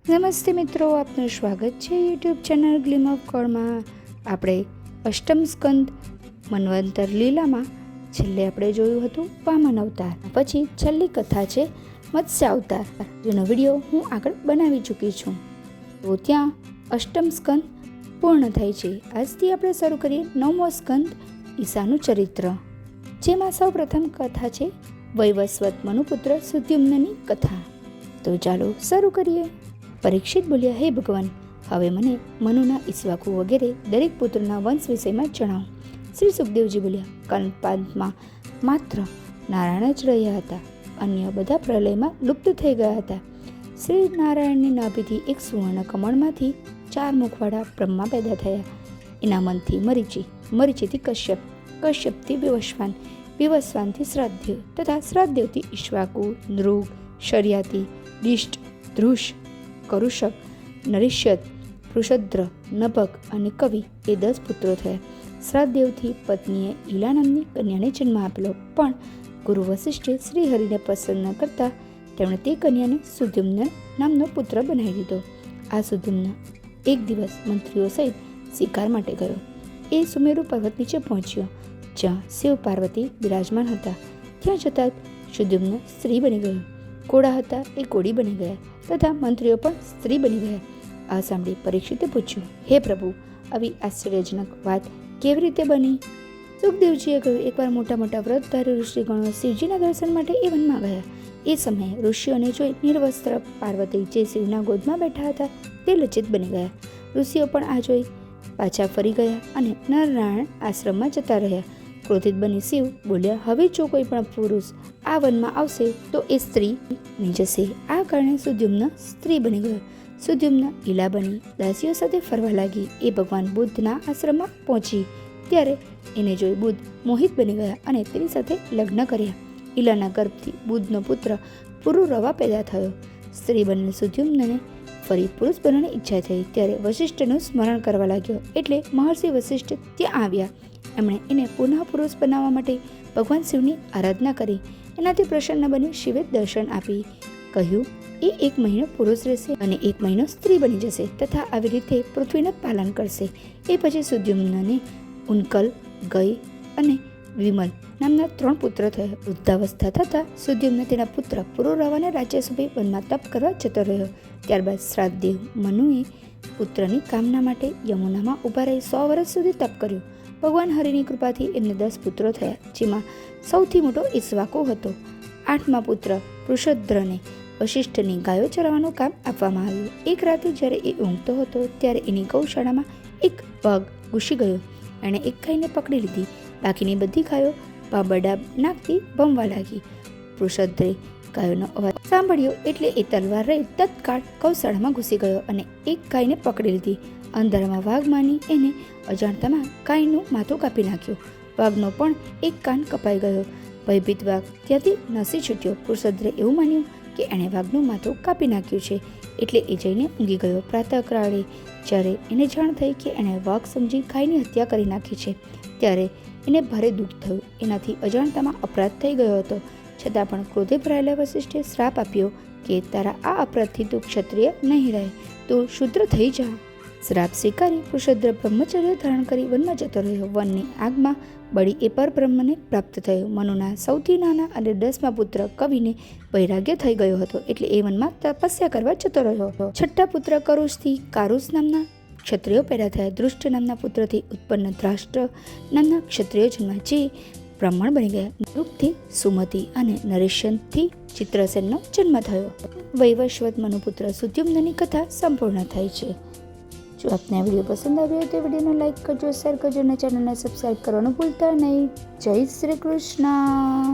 નમસ્તે મિત્રો, આપનું સ્વાગત છે યુટ્યુબ ચેનલ ગ્લીમ ઓફ ગોડમાં. આપણે અષ્ટમ સ્કંદ મન્વંતર લીલામાં છેલ્લે આપણે જોયું હતું વામન અવતાર. પછી છેલ્લી કથા છે મત્સ્ય અવતાર, જેનો વિડીયો હું આગળ બનાવી ચૂકી છું. તો ત્યાં અષ્ટમ સ્કંદ પૂર્ણ થાય છે. આજથી આપણે શરૂ કરીએ 9મો સ્કંદ ઈશાનું ચરિત્ર, જેમાં સૌ પ્રથમ કથા છે વૈવસ્વત મનુપુત્ર સુદ્યુમ્નની કથા. તો ચાલો શરૂ કરીએ. પરીક્ષિત બોલ્યા, હે ભગવાન, હવે મને મનુના ઈક્ષ્વાકુ વગેરે દરેક પુત્રના વંશ વિષયમાં જણાવો. શ્રી સુખદેવજી બોલ્યા, કલ્પાંતમાં માત્ર નારાયણ જ રહ્યા હતા, અન્ય બધા પ્રલયમાં લુપ્ત થઈ ગયા હતા. શ્રી નારાયણની નાભીથી એક સુવર્ણ કમળમાંથી 4 મુખવાળા બ્રહ્મા પેદા થયા. એના મનથી મરીચી, મરીચીથી કશ્યપ, કશ્યપથી વિવસ્વાન, વિવસ્વાનથી શ્રાદ્દેવ તથા શ્રાદ્દેવથી ઈક્ષ્વાકુ, નૃગ, શર્યાતિ, દિષ્ટ, ધ્રુષ, કરુષક, નરિષ્યત, પૃષદ્ર, નભક અને કવિ એ 10 પુત્રો થયા. શ્રાદ્દેવથી પત્નીએ ઈલા નામની કન્યાને જન્મ આપેલો, પણ ગુરુ વશિષ્ઠે શ્રીહરિને પ્રસન્ન કરતા તેમણે તે કન્યાને સુદ્યુમ્ન નામનો પુત્ર બનાવી દીધો. આ સુદ્યુમ્ન એક દિવસ મંત્રીઓ સહિત શિકાર માટે ગયો. એ સુમેરુ પર્વત નીચે પહોંચ્યો, જ્યાં શિવ પાર્વતી બિરાજમાન હતા. ત્યાં જતાં સુદ્યુમ્ન સ્ત્રી બની ગયો. ઘોડા હતા એ ઘોડી બની ગયા તથા મંત્રીઓ પણ સ્ત્રી બની ગયા. આ સાંભળી પરીક્ષિતે પૂછ્યું, હે પ્રભુ, આવી આશ્ચર્યજનક વાત કેવી રીતે બની? સુખદેવજીએ કહ્યું, એકવાર મોટા મોટા વ્રતધારી ઋષિગણો શિવજીના દર્શન માટે એ વનમાં ગયા. એ સમયે ઋષિઓને જોઈ નિર્વસ્ત્ર પાર્વતી જે શિવના ગોદમાં બેઠા હતા તે લજ્જિત બની ગયા. ઋષિઓ પણ આ જોઈ પાછા ફરી ગયા અને નરનારાયણ આશ્રમમાં જતા રહ્યા. ક્રોધિત બની શિવ બોલ્યા, હવે જો કોઈ પણ પુરુષ આ વનમાં આવશે તો એ સ્ત્રી બની જશે. આ કારણે સુદ્યુમ્ન સ્ત્રી બની ગયો. સુદ્યુમ્ન ઈલા બની દાસીઓ સાથે ફરવા લાગી. એ ભગવાન બુદ્ધના આશ્રમમાં પહોંચી ત્યારે એને જોઈ બુદ્ધ મોહિત બની ગયા અને તેની સાથે લગ્ન કર્યા. ઈલાના ગર્ભથી બુદ્ધનો પુત્ર પુરુરવા પેદા થયો. સ્ત્રી બનેલ સુદ્યુમ્નને ફરી પુરુષ બનવાની ઈચ્છા થઈ ત્યારે વશિષ્ઠનું સ્મરણ કરવા લાગ્યો. એટલે મહર્ષિ વશિષ્ઠ ત્યાં આવ્યા. એમણે એને પુનઃ પુરુષ બનાવવા માટે ભગવાન શિવની આરાધના કરી. એનાથી પ્રસન્ન બની શિવે દર્શન આપી કહ્યું, એ 1 મહિનો પુરુષ રહેશે અને 1 મહિનો સ્ત્રી બની જશે તથા આવી રીતે પૃથ્વીનું પાલન કરશે. એ પછી સુદ્યુમ્નને ઉન્કલ, ગય અને વિમલ નામના 3 પુત્ર થયા. વૃદ્ધાવસ્થા થતાં સુદ્યુમ્ન તેના પુત્ર પુરુરવાને રાજ્ય સોંપી વનમાં તપ કરવા જતો રહ્યો. ત્યારબાદ શ્રાદ્દેવ મનુએ પુત્રની કામના માટે યમુનામાં ઊભા રહી 100 વર્ષ સુધી તપ કર્યું. ભગવાન હરિની કૃપાથી એમને 10 પુત્રો થયા, જેમાં સૌથી મોટો ઈક્ષ્વાકુ હતો. 8મા પુત્ર પૃષદ્રને વશિષ્ઠની ગાયો ચરાવવાનું કામ આપવામાં આવ્યું. એક રાતે જ્યારે એ ઊંઘતો હતો ત્યારે એની ગૌશાળામાં એક વાઘ ઘૂસી ગયો. એણે એક ગાયને પકડી લીધી. બાકીની બધી ગાયો બાબડા નાખતી ભમવા લાગી. પૃષદ્રે ગાયોનો અવાજ સાંભળ્યો એટલે એ તલવાર રહી તત્કાળ ગૌશાળામાં ઘૂસી ગયો અને એક ગાયને પકડી લીધી. અંધારામાં વાઘ માની એને અજાણતામાં ગાયનું માથું કાપી નાખ્યું. વાઘનો પણ એક કાન કપાઈ ગયો. ભયભીત વાઘ ત્યાંથી નસી છૂટ્યો. પૃષદ્રે એવું માન્યું કે એણે વાઘનું માથું કાપી નાખ્યું છે એટલે એ જઈને ઊંઘી ગયો. પ્રાતઃકાળે જ્યારે એને જાણ થઈ કે એણે વાઘ સમજી ગાયની હત્યા કરી નાખી છે ત્યારે એને ભારે દુઃખ થયું. એનાથી અજાણતામાં અપરાધ થઈ ગયો હતો. છતાં પણ ક્રોધે ભરાયેલા વશિષ્ઠે શ્રાપ આપ્યો કે તારા આ અપરાધથી તું ક્ષત્રિય નહીં રહે, તું શૂદ્ર થઈ જા. શ્રાપ સ્વીકારી પૃષદ્ર બ્રહ્મચર્ય ધારણ કરી વનમાં જતો રહ્યો. વનની આગમાં બળી એ પરબ્રહ્મને પ્રાપ્ત થયો. મનુના સૌથી નાના અને 10મા પુત્ર કવિને વૈરાગ્ય થઈ ગયો હતો એટલે એ વનમાં તપસ્યા કરવા જતો રહ્યો. 6ઠ્ઠા પુત્ર કરુષથી કારુષ નામના ક્ષત્રિયો પેદા થયા. દૃષ્ટ નામના પુત્રથી ઉત્પન્ન ધ્રાષ્ટ્ર નામના ક્ષત્રિયો જન્મ્યા, જે બ્રાહ્મણ બની ગયા. નૃગથી સુમતિ અને નરેશનથી ચિત્રસેનનો જન્મ થયો. વૈવસ્વત મનુપુત્ર સુદ્યુમ્નની કથા સંપૂર્ણ થાય છે. જો આપને આ વિડીયો પસંદ આવ્યો હોય તો વિડીયોને લાઈક કરજો, શેર કરજો અને ચેનલને સબસ્ક્રાઈબ કરવાનું ભૂલતા નહીં. જય શ્રી કૃષ્ણ.